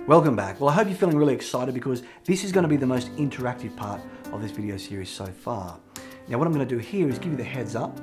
Welcome back. Well, I hope you're feeling really excited because this is going to be the most interactive part of this video series so far. Now, what I'm going to do here is give you the heads up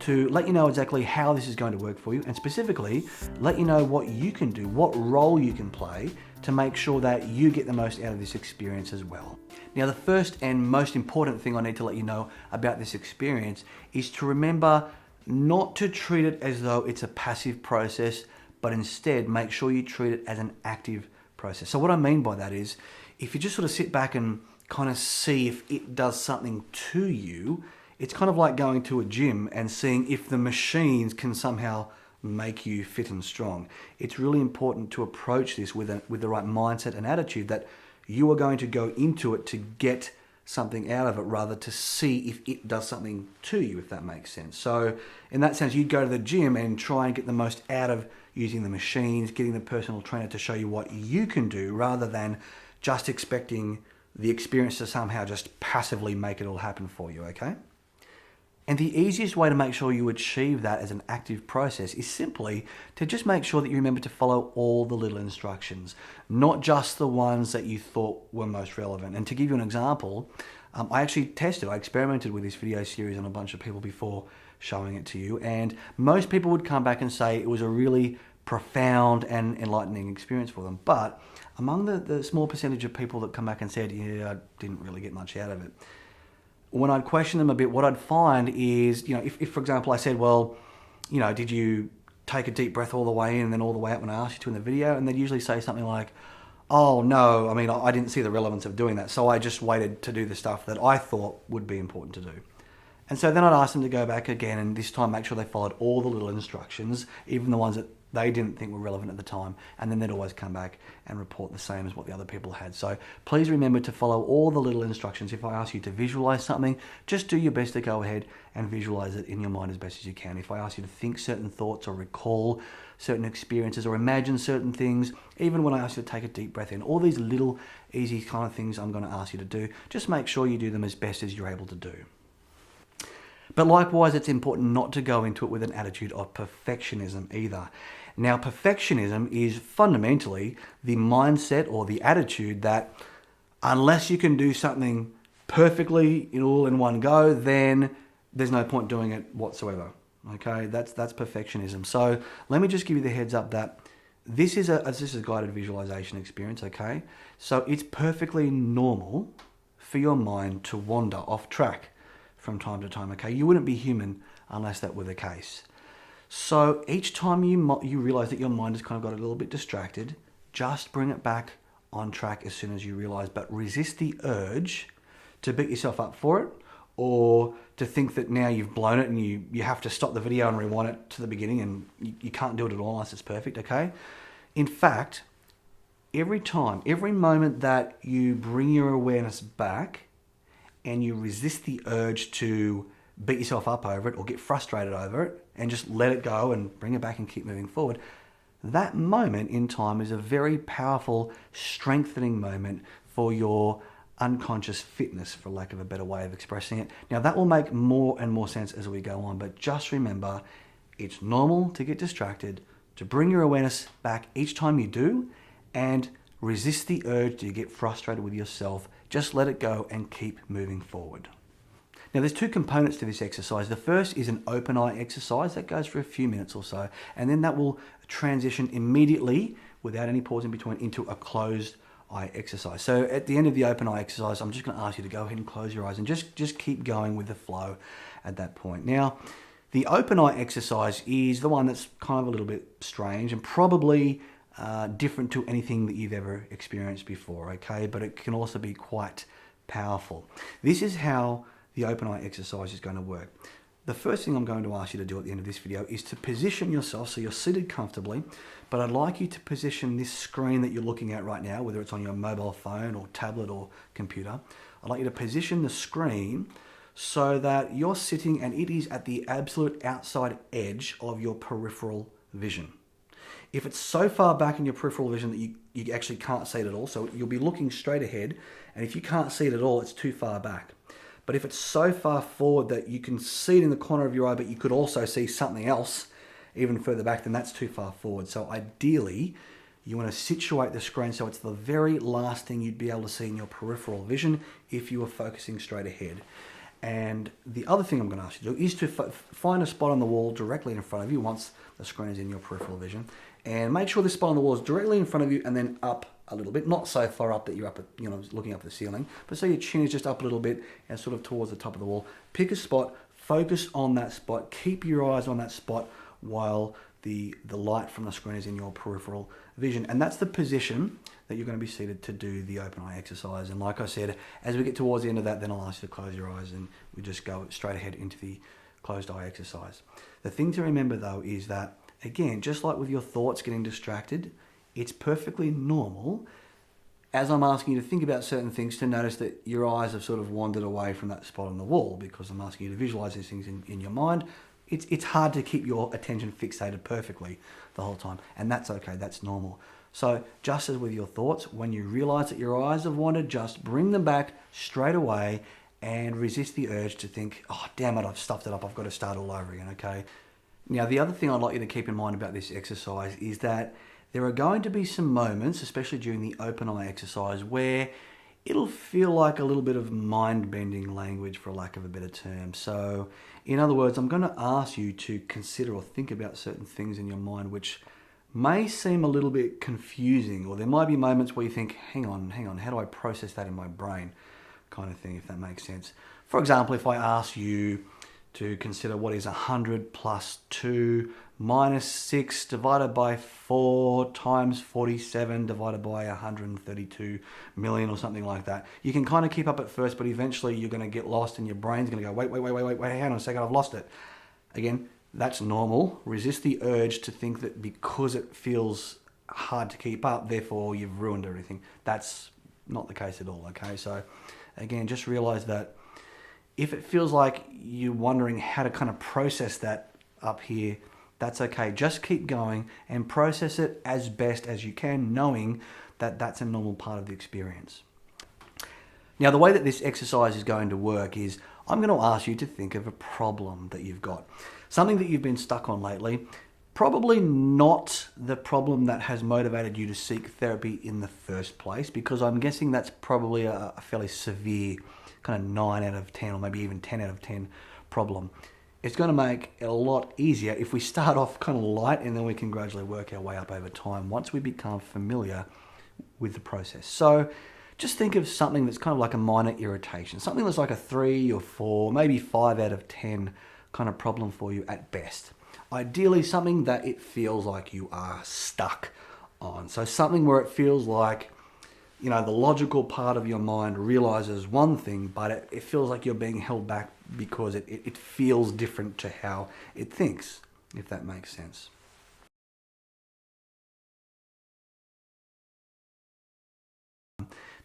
to let you know exactly how this is going to work for you, and specifically let you know what you can do, what role you can play to make sure that you get the most out of this experience as well. Now, the first and most important thing I need to let you know about this experience is to remember not to treat it as though it's a passive process, but instead make sure you treat it as an active process. So what I mean by that is, if you just sort of sit back and kind of see if it does something to you, it's kind of like going to a gym and seeing if the machines can somehow make you fit and strong. It's really important to approach this with the right mindset and attitude that you are going to go into it to get something out of it rather to see if it does something to you, if that makes sense. So in that sense, you'd go to the gym and try and get the most out of using the machines, getting the personal trainer to show you what you can do rather than just expecting the experience to somehow just passively make it all happen for you, okay? And the easiest way to make sure you achieve that as an active process is simply to just make sure that you remember to follow all the little instructions, not just the ones that you thought were most relevant. And to give you an example, I experimented with this video series on a bunch of people before showing it to you, and most people would come back and say it was a really profound and enlightening experience for them. But among the small percentage of people that come back and said, yeah, I didn't really get much out of it, when I'd question them a bit, what I'd find is, if for example I said, well, did you take a deep breath all the way in and then all the way up when I asked you to in the video? And they'd usually say something like, oh no, I didn't see the relevance of doing that, so I just waited to do the stuff that I thought would be important to do. And so then I'd ask them to go back again and this time make sure they followed all the little instructions, even the ones that they didn't think were relevant at the time, and then they'd always come back and report the same as what the other people had. So please remember to follow all the little instructions. If I ask you to visualize something, just do your best to go ahead and visualize it in your mind as best as you can. If I ask you to think certain thoughts or recall certain experiences or imagine certain things, even when I ask you to take a deep breath in, all these little easy kind of things I'm going to ask you to do, just make sure you do them as best as you're able to do. But likewise, it's important not to go into it with an attitude of perfectionism either. Now, perfectionism is fundamentally the mindset or the attitude that unless you can do something perfectly all in one go, then there's no point doing it whatsoever. Okay, that's perfectionism. So let me just give you the heads up that this is a guided visualization experience. Okay, so it's perfectly normal for your mind to wander off track from time to time. Okay, you wouldn't be human unless that were the case. So each time you realize that your mind has kind of got a little bit distracted, just bring it back on track as soon as you realize, but resist the urge to beat yourself up for it or to think that now you've blown it and you have to stop the video and rewind it to the beginning and you can't do it at all unless it's perfect, okay? In fact, every moment that you bring your awareness back and you resist the urge to beat yourself up over it or get frustrated over it and just let it go and bring it back and keep moving forward, that moment in time is a very powerful, strengthening moment for your unconscious fitness, for lack of a better way of expressing it. Now, that will make more and more sense as we go on, but just remember, it's normal to get distracted, to bring your awareness back each time you do, and resist the urge to get frustrated with yourself. Just let it go and keep moving forward. Now, there's two components to this exercise. The first is an open eye exercise that goes for a few minutes or so, and then that will transition immediately, without any pause in between, into a closed eye exercise. So at the end of the open eye exercise, I'm just going to ask you to go ahead and close your eyes and just keep going with the flow at that point. Now, the open eye exercise is the one that's kind of a little bit strange and probably different to anything that you've ever experienced before, okay? But it can also be quite powerful. This is how the open eye exercise is going to work. The first thing I'm going to ask you to do at the end of this video is to position yourself so you're seated comfortably, but I'd like you to position this screen that you're looking at right now, whether it's on your mobile phone or tablet or computer. I'd like you to position the screen so that you're sitting and it is at the absolute outside edge of your peripheral vision. If it's so far back in your peripheral vision that you actually can't see it at all, so you'll be looking straight ahead, and if you can't see it at all, it's too far back. But if it's so far forward that you can see it in the corner of your eye, but you could also see something else even further back, then that's too far forward. So ideally, You want to situate the screen so it's the very last thing you'd be able to see in your peripheral vision if you were focusing straight ahead. And the other thing I'm going to ask you to do is to find a spot on the wall directly in front of you once the screen is in your peripheral vision, and make sure this spot on the wall is directly in front of you and then up a little bit, not so far up that you're up at, looking up at the ceiling, but so your chin is just up a little bit and sort of towards the top of the wall. Pick a spot, focus on that spot, keep your eyes on that spot while the light from the screen is in your peripheral vision. And that's the position that you're going to be seated to do the open eye exercise. And like I said, as we get towards the end of that, then I'll ask you to close your eyes and we just go straight ahead into the closed eye exercise. The thing to remember though is that, again, just like with your thoughts getting distracted, it's perfectly normal, as I'm asking you to think about certain things, to notice that your eyes have sort of wandered away from that spot on the wall, because I'm asking you to visualize these things in your mind. It's hard to keep your attention fixated perfectly the whole time, and that's okay, that's normal. So just as with your thoughts, when you realize that your eyes have wandered, just bring them back straight away and resist the urge to think, oh, damn it, I've stuffed it up, I've got to start all over again, okay? Now, the other thing I'd like you to keep in mind about this exercise is that there are going to be some moments, especially during the open eye exercise, where it'll feel like a little bit of mind-bending language, for lack of a better term. So, in other words, I'm going to ask you to consider or think about certain things in your mind which may seem a little bit confusing, or there might be moments where you think, hang on, how do I process that in my brain? Kind of thing, if that makes sense. For example, if I ask you to consider what is 100 plus 2 minus 6 divided by 4 times 47 divided by 132 million or something like that. You can kind of keep up at first, but eventually you're going to get lost and your brain's going to go, wait, hang on a second, I've lost it. Again, that's normal. Resist the urge to think that because it feels hard to keep up, therefore you've ruined everything. That's not the case at all, okay? So again, just realize that if it feels like you're wondering how to kind of process that up here, that's okay. Just keep going and process it as best as you can, knowing that that's a normal part of the experience. Now, the way that this exercise is going to work is I'm going to ask you to think of a problem that you've got, something that you've been stuck on lately, probably not the problem that has motivated you to seek therapy in the first place, because I'm guessing that's probably a fairly severe kind of 9 out of 10 or maybe even 10 out of 10 problem. It's going to make it a lot easier if we start off kind of light and then we can gradually work our way up over time once we become familiar with the process. So just think of something that's kind of like a minor irritation, something that's like a 3 or 4, maybe 5 out of 10 kind of problem for you at best. Ideally something that it feels like you are stuck on. So something where it feels like, the logical part of your mind realizes one thing, but it feels like you're being held back because it feels different to how it thinks, if that makes sense.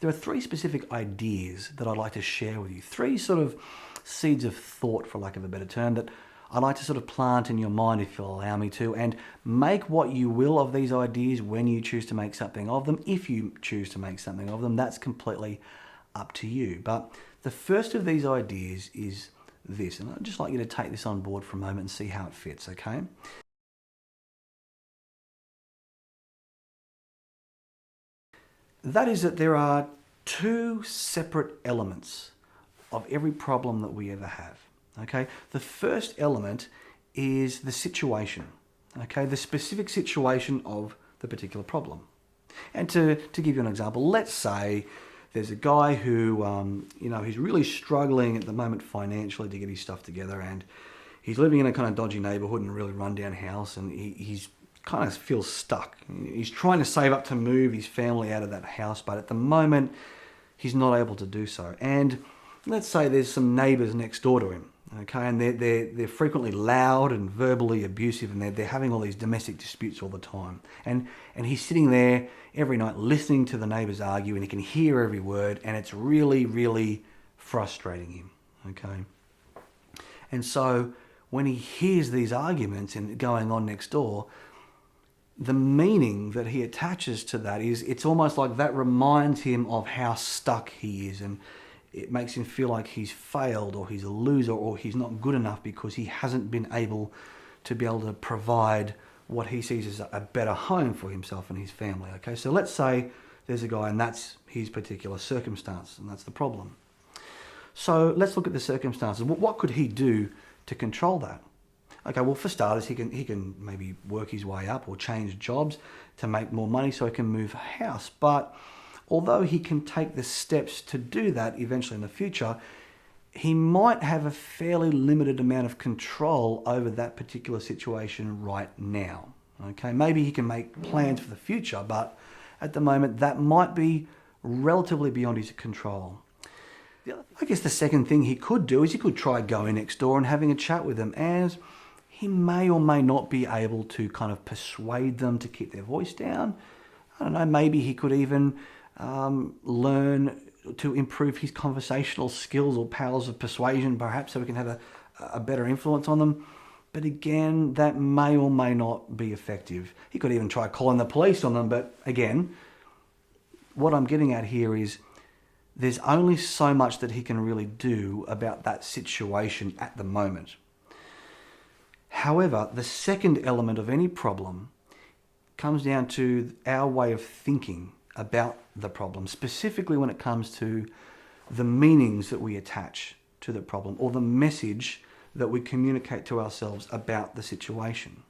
There are 3 specific ideas that I'd like to share with you. 3 sort of seeds of thought, for lack of a better term, that I'd like to sort of plant in your mind, if you'll allow me to, and make what you will of these ideas when you choose to make something of them. If you choose to make something of them, that's completely up to you. But the first of these ideas is this, and I'd just like you to take this on board for a moment and see how it fits, okay? That is that there are 2 separate elements of every problem that we ever have. Okay, the first element is the situation, okay, the specific situation of the particular problem. And to give you an example, let's say there's a guy who, he's really struggling at the moment financially to get his stuff together, and he's living in a kind of dodgy neighborhood and a really rundown house, and he's kind of feels stuck. He's trying to save up to move his family out of that house, but at the moment he's not able to do so. And let's say there's some neighbors next door to him. Okay, and they're frequently loud and verbally abusive, and they're having all these domestic disputes all the time. And he's sitting there every night listening to the neighbours argue, and he can hear every word, and it's really, really frustrating him. Okay, and so when he hears these arguments and going on next door, the meaning that he attaches to that is it's almost like that reminds him of how stuck he is, and it makes him feel like he's failed, or he's a loser, or he's not good enough because he hasn't been able to provide what he sees as a better home for himself and his family. Okay, so let's say there's a guy and that's his particular circumstance and that's the problem. So let's look at the circumstances. What could he do to control that? Okay, well, for starters, he can maybe work his way up or change jobs to make more money so he can move house. But although he can take the steps to do that eventually in the future, he might have a fairly limited amount of control over that particular situation right now. Okay, maybe he can make plans for the future, but at the moment that might be relatively beyond his control. I guess the second thing he could do is he could try going next door and having a chat with them, as he may or may not be able to kind of persuade them to keep their voice down. I don't know, maybe he could even learn to improve his conversational skills or powers of persuasion, perhaps, so we can have a better influence on them. But again, that may or may not be effective. He could even try calling the police on them. But again, what I'm getting at here is there's only so much that he can really do about that situation at the moment. However, the second element of any problem comes down to our way of thinking about the problem, specifically when it comes to the meanings that we attach to the problem or the message that we communicate to ourselves about the situation.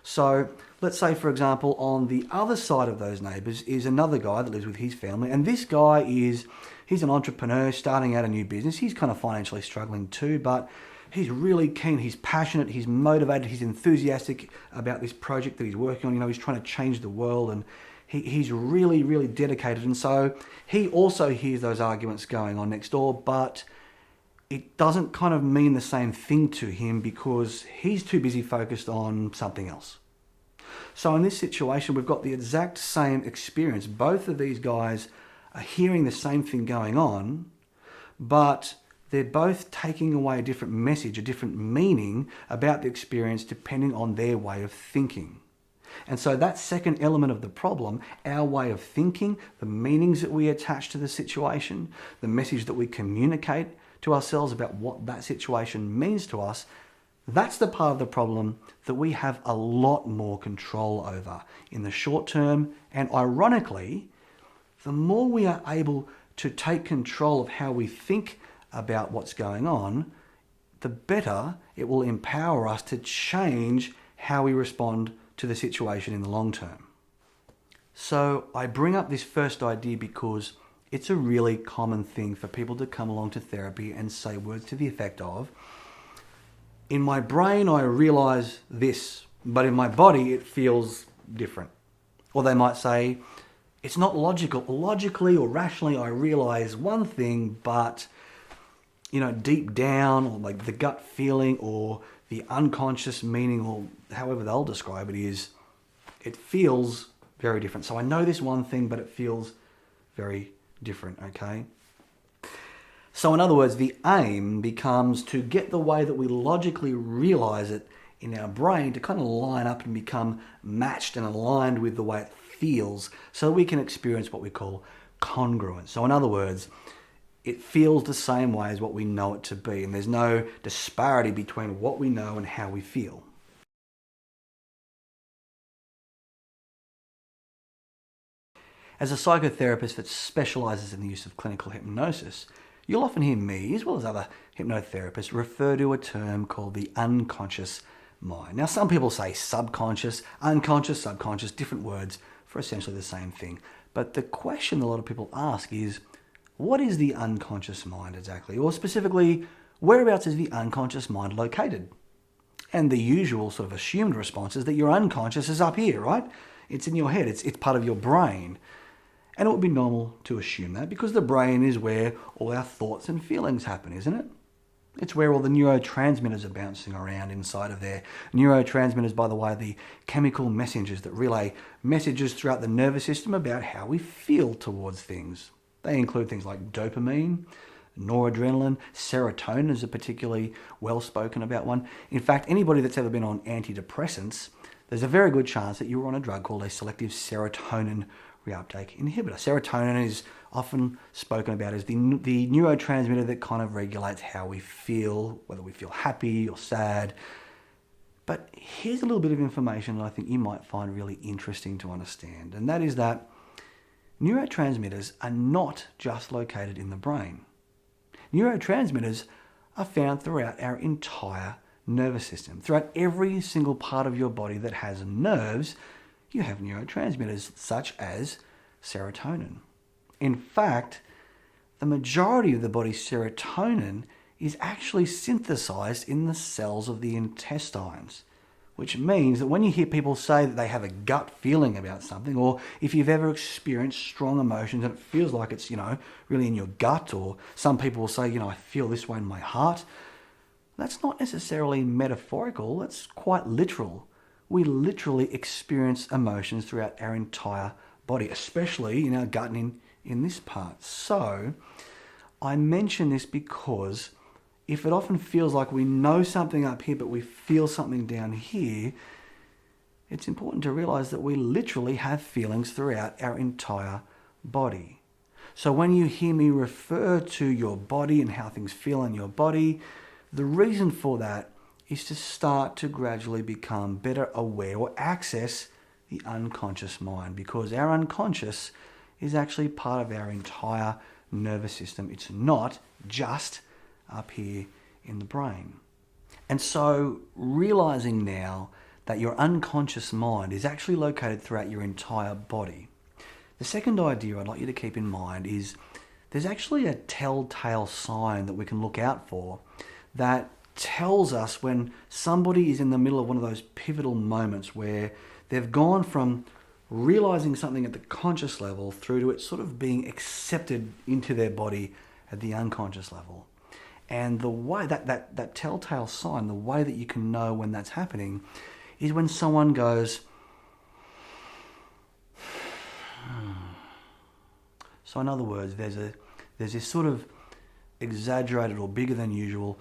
So let's say, for example, on the other side of those neighbours is another guy that lives with his family, and this guy he's an entrepreneur starting out a new business. He's kind of financially struggling too, but he's really keen, he's passionate, he's motivated, he's enthusiastic about this project that he's working on. You know, he's trying to change the world, and he's really, really dedicated. And so he also hears those arguments going on next door, but it doesn't kind of mean the same thing to him because he's too busy focused on something else. So in this situation, we've got the exact same experience. Both of these guys are hearing the same thing going on, but they're both taking away a different message, a different meaning about the experience depending on their way of thinking. And so that second element of the problem, our way of thinking, the meanings that we attach to the situation, the message that we communicate to ourselves about what that situation means to us, that's the part of the problem that we have a lot more control over in the short term. And ironically, the more we are able to take control of how we think about what's going on, the better it will empower us to change how we respond to the situation in the long term. So I bring up this first idea because it's a really common thing for people to come along to therapy and say words to the effect of, in my brain I realize this, but in my body it feels different. Or they might say, it's not logical. Logically or rationally I realize one thing, but deep down, or like the gut feeling or the unconscious meaning, or however they'll describe it, is it feels very different. So I know this one thing, but it feels very different, okay? So in other words, the aim becomes to get the way that we logically realize it in our brain to kind of line up and become matched and aligned with the way it feels, so that we can experience what we call congruence. So in other words, it feels the same way as what we know it to be, and there's no disparity between what we know and how we feel. As a psychotherapist that specializes in the use of clinical hypnosis, you'll often hear me, as well as other hypnotherapists, refer to a term called the unconscious mind. Now, some people say subconscious, unconscious, subconscious, different words for essentially the same thing. But the question a lot of people ask is, what is the unconscious mind exactly? Or specifically, whereabouts is the unconscious mind located? And the usual sort of assumed response is that your unconscious is up here, right? It's in your head, it's part of your brain. And it would be normal to assume that because the brain is where all our thoughts and feelings happen, isn't it? It's where all the neurotransmitters are bouncing around inside of there. Neurotransmitters, by the way, are the chemical messengers that relay messages throughout the nervous system about how we feel towards things. They include things like dopamine, noradrenaline, serotonin is a particularly well spoken about one. In fact, anybody that's ever been on antidepressants, there's a very good chance that you were on a drug called a selective serotonin reuptake inhibitor. Serotonin is often spoken about as the neurotransmitter that kind of regulates how we feel, whether we feel happy or sad. But here's a little bit of information that I think you might find really interesting to understand, and that is that neurotransmitters are not just located in the brain. Neurotransmitters are found throughout our entire nervous system. Throughout every single part of your body that has nerves, you have neurotransmitters such as serotonin. In fact, the majority of the body's serotonin is actually synthesized in the cells of the intestines, which means that when you hear people say that they have a gut feeling about something, or if you've ever experienced strong emotions and it feels like it's, really in your gut, or some people will say, I feel this way in my heart, that's not necessarily metaphorical, that's quite literal. We literally experience emotions throughout our entire body, especially in our gut and in this part. So I mention this because if it often feels like we know something up here, but we feel something down here, it's important to realize that we literally have feelings throughout our entire body. So when you hear me refer to your body and how things feel in your body, the reason for that is to start to gradually become better aware or access the unconscious mind, because our unconscious is actually part of our entire nervous system. It's not just up here in the brain. And so realizing now that your unconscious mind is actually located throughout your entire body. The second idea I'd like you to keep in mind is there's actually a telltale sign that we can look out for that tells us when somebody is in the middle of one of those pivotal moments where they've gone from realizing something at the conscious level through to it sort of being accepted into their body at the unconscious level. And the way that telltale sign, the way that you can know when that's happening, is when someone goes, so in other words, there's this sort of exaggerated or bigger than usual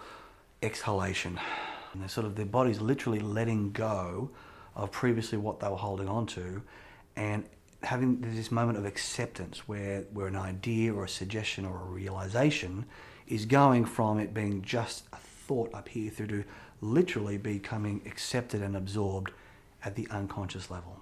exhalation. And their body's literally letting go of previously what they were holding on to, and there's this moment of acceptance where an idea or a suggestion or a realization is going from it being just a thought up here through to literally becoming accepted and absorbed at the unconscious level.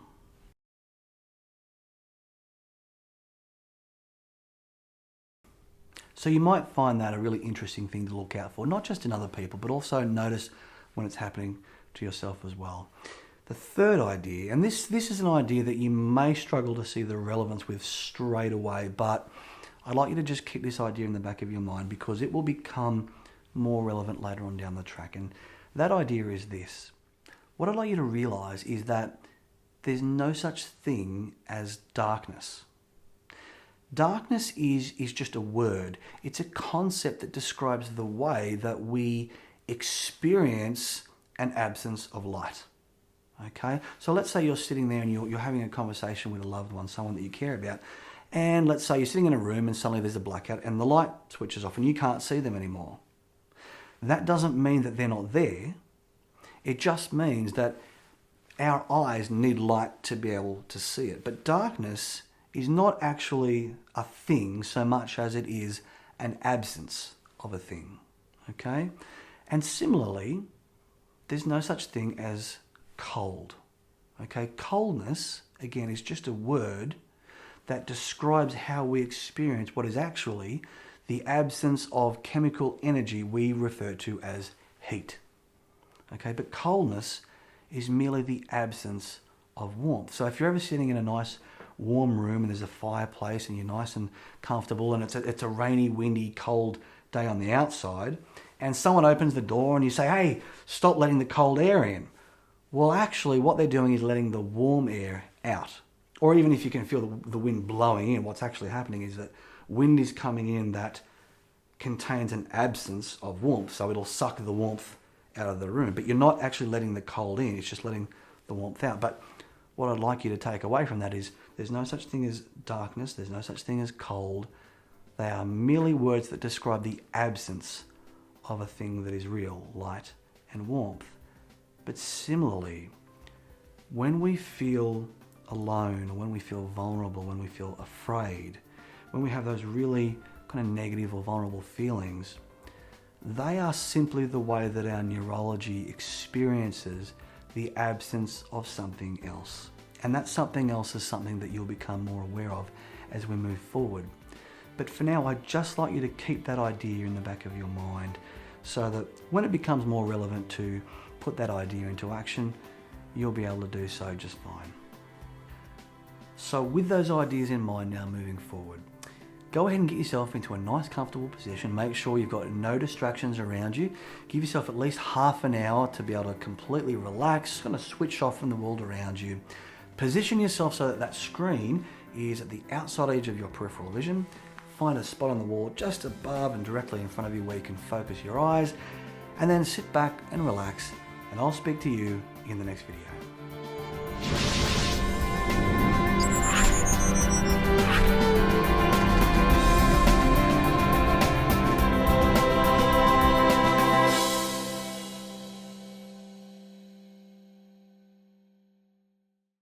So you might find that a really interesting thing to look out for, not just in other people, but also notice when it's happening to yourself as well. The third idea, and this is an idea that you may struggle to see the relevance with straight away, but I'd like you to just keep this idea in the back of your mind because it will become more relevant later on down the track. And that idea is this. What I'd like you to realize is that there's no such thing as darkness. Darkness is just a word. It's a concept that describes the way that we experience an absence of light. Okay? So let's say you're sitting there and you're having a conversation with a loved one, someone that you care about, and let's say you're sitting in a room and suddenly there's a blackout and the light switches off and you can't see them anymore. That doesn't mean that they're not there. It just means that our eyes need light to be able to see it. But darkness is not actually a thing so much as it is an absence of a thing. Okay? And similarly, there's no such thing as cold. Okay? Coldness, again, is just a word that describes how we experience what is actually the absence of chemical energy we refer to as heat. Okay? But coldness is merely the absence of warmth. So if you're ever sitting in a nice warm room and there's a fireplace and you're nice and comfortable and it's a rainy, windy, cold day on the outside, and someone opens the door and you say, hey, stop letting the cold air in. Well, actually what they're doing is letting the warm air out. Or even if you can feel the wind blowing in, what's actually happening is that wind is coming in that contains an absence of warmth. So it'll suck the warmth out of the room. But you're not actually letting the cold in, it's just letting the warmth out. But what I'd like you to take away from that is there's no such thing as darkness, there's no such thing as cold. They are merely words that describe the absence of a thing that is real, light and warmth. But similarly, when we feel alone, or when we feel vulnerable, when we feel afraid, when we have those really kind of negative or vulnerable feelings, they are simply the way that our neurology experiences the absence of something else. And that something else is something that you'll become more aware of as we move forward. But for now, I'd just like you to keep that idea in the back of your mind so that when it becomes more relevant to put that idea into action, you'll be able to do so just fine. So with those ideas in mind now moving forward, go ahead and get yourself into a nice comfortable position. Make sure you've got no distractions around you. Give yourself at least half an hour to be able to completely relax, kind of switch off from the world around you. Position yourself so that that screen is at the outside edge of your peripheral vision. Find a spot on the wall just above and directly in front of you where you can focus your eyes, and then sit back and relax, and I'll speak to you in the next video.